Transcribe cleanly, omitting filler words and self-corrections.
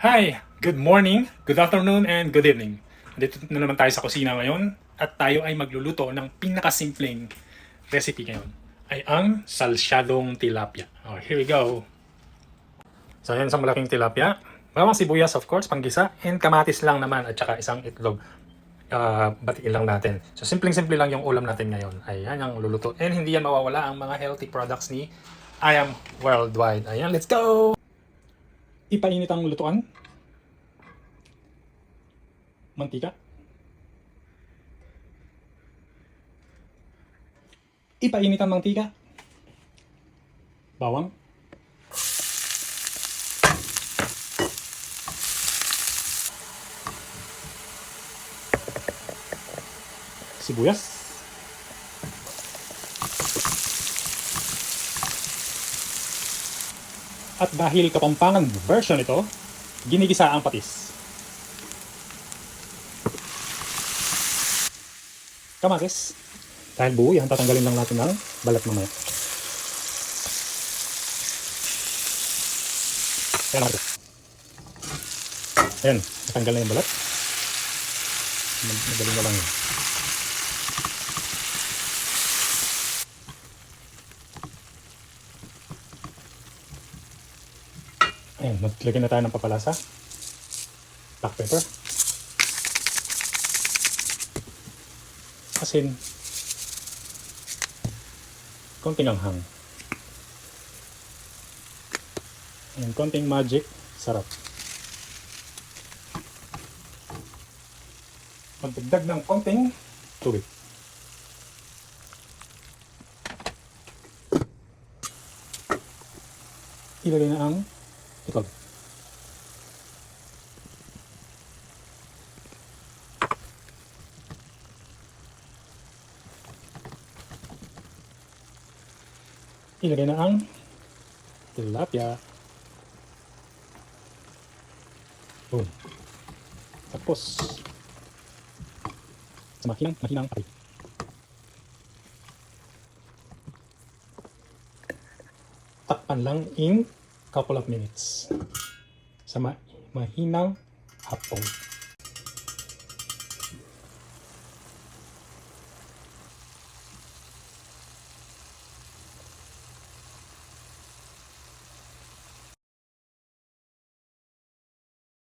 Hi! Good morning, good afternoon, and good evening. Dito na naman tayo sa kusina ngayon at tayo ay magluluto ng pinakasimpleng recipe ngayon ay ang salsyadong tilapia. Oh, here we go. So ayan sa malaking tilapia. Bawang sibuyas of course, panggisa, and kamatis lang naman at saka isang itlog. Batiin lang natin. So simpleng-simple lang yung ulam natin ngayon. Ayan ang luluto. And hindi yan mawawala ang mga healthy products ni I Am Worldwide. Ayan, let's go! Ipainit ang lutuan. Mantika. Ipainit ang mantika. Bawang. Sibuyas. At dahil Kapampangan version ito, ginigisa ang patis. Kamatis. Dahil buo yan, tatanggalin lang natin ang balat mamaya. Ayan ang patis. Ayan, natanggal na yung balat. Magaling na lang yun. Ayan, maglagyan na tayo ng papalasa. Black pepper. Asin. Konting anghang. Ayan, konting magic. Sarap. Magdagdag ng konting tubig. Ilagay na ang itlog. Ilagay na ang tilapia. Boom. Tapos sa mahinang apoy. Takpan lang in couple of minutes sa mahinang apoy.